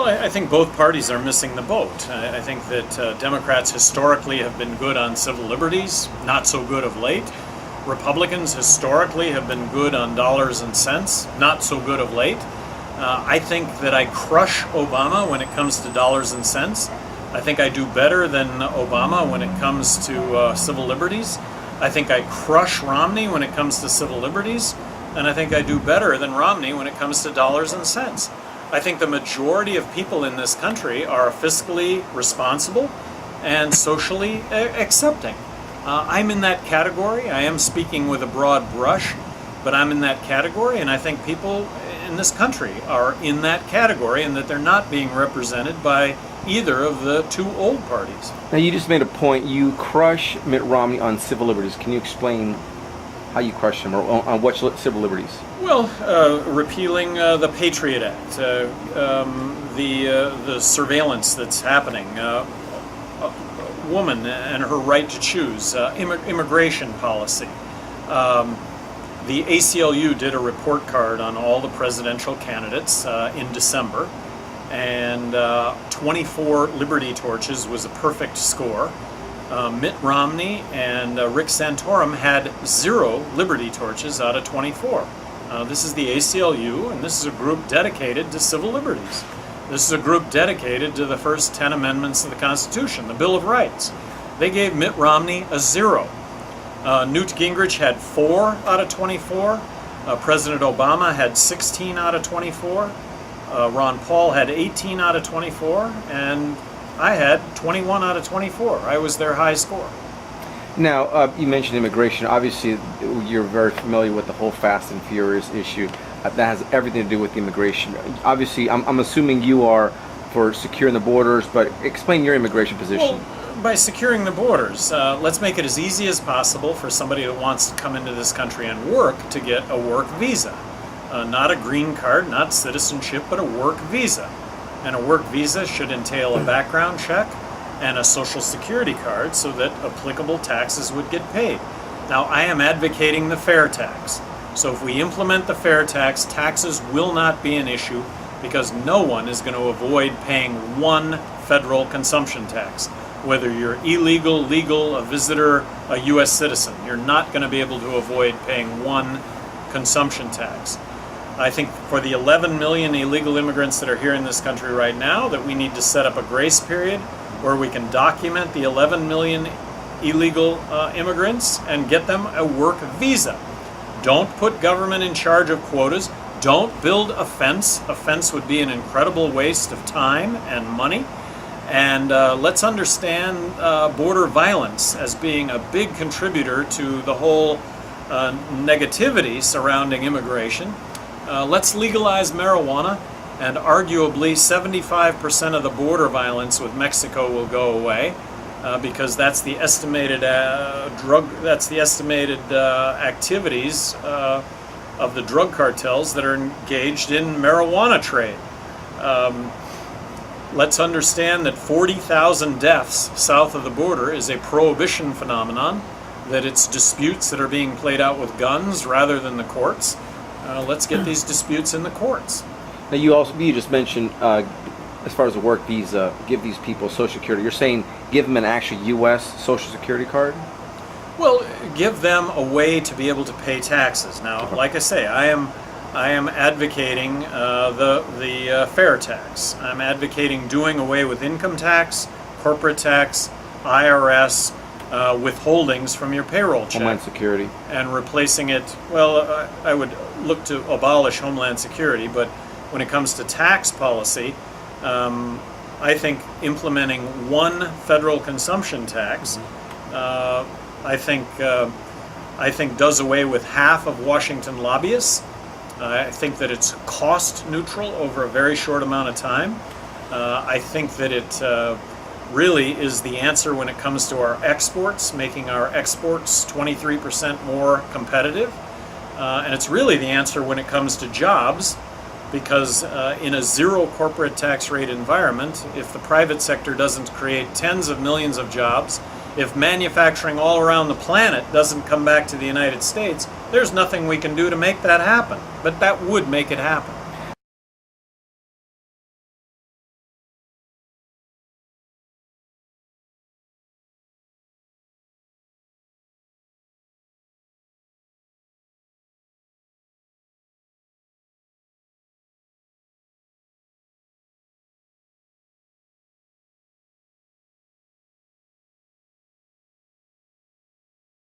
Well, I think both parties are missing the boat. I think that Democrats historically have been good on civil liberties, not so good of late. Republicans historically have been good on dollars and cents, not so good of late. I think that I crush Obama when it comes to dollars and cents. I think I do better than Obama when it comes to civil liberties. I think I crush Romney when it comes to civil liberties. And I think I do better than Romney when it comes to dollars and cents. I think the majority of people in this country are fiscally responsible and socially accepting. I'm in that category. I am speaking with a broad brush, but I'm in that category, and I think people in this country are in that category, and that they're not being represented by either of the two old parties. Now, you just made a point. You crush Mitt Romney on civil liberties. Can you explain how you crush him, or on what civil liberties? Well, repealing the Patriot Act, the surveillance that's happening, a woman and her right to choose, immigration policy. The ACLU did a report card on all the presidential candidates in December, and 24 Liberty Torches was a perfect score. Mitt Romney and Rick Santorum had 0 Liberty Torches out of 24. This is the ACLU, and this is a group dedicated to civil liberties. This is a group dedicated to the first 10 amendments of the Constitution, the Bill of Rights. They gave Mitt Romney a 0. Newt Gingrich had 4 out of 24. President Obama had 16 out of 24. Ron Paul had 18 out of 24, and I had 21 out of 24. I was their high score. Now, you mentioned immigration. Obviously, you're very familiar with the whole Fast and Furious issue. That has everything to do with immigration. Obviously, I'm assuming you are for securing the borders, but explain your immigration position. Well, by securing the borders, let's make it as easy as possible for somebody that wants to come into this country and work to get a work visa. Not a green card, not citizenship, but a work visa. And a work visa should entail a background check and a social security card so that applicable taxes would get paid. Now, I am advocating the fair tax. So if we implement the fair tax, taxes will not be an issue because no one is going to avoid paying one federal consumption tax. Whether you're illegal, legal, a visitor, a U.S. citizen, you're not going to be able to avoid paying one consumption tax. I think for the 11 million illegal immigrants that are here in this country right now, that we need to set up a grace period where we can document the 11 million illegal immigrants and get them a work visa. Don't put government in charge of quotas. Don't build a fence. A fence would be an incredible waste of time and money. And let's understand border violence as being a big contributor to the whole negativity surrounding immigration. Let's legalize marijuana, and arguably 75% of the border violence with Mexico will go away, because that's the estimated activities of the drug cartels that are engaged in marijuana trade. Let's understand that 40,000 deaths south of the border is a prohibition phenomenon, that it's disputes that are being played out with guns rather than the courts. Let's get these disputes in the courts. Now, you just mentioned, as far as the work visa, give these people Social Security. You're saying give them an actual U.S. Social Security card? Well, give them a way to be able to pay taxes. Now, like I say, I am advocating the fair tax. I'm advocating doing away with income tax, corporate tax, IRS, withholdings from your payroll check. Homeland Security. And replacing it, well, I would look to abolish Homeland Security, but when it comes to tax policy, I think implementing one federal consumption tax, I think does away with half of Washington lobbyists. I think that it's cost neutral over a very short amount of time. I think that it really is the answer when it comes to our exports, making our exports 23% more competitive. And it's really the answer when it comes to jobs, because in a zero corporate tax rate environment, if the private sector doesn't create tens of millions of jobs, if manufacturing all around the planet doesn't come back to the United States, there's nothing we can do to make that happen. But that would make it happen.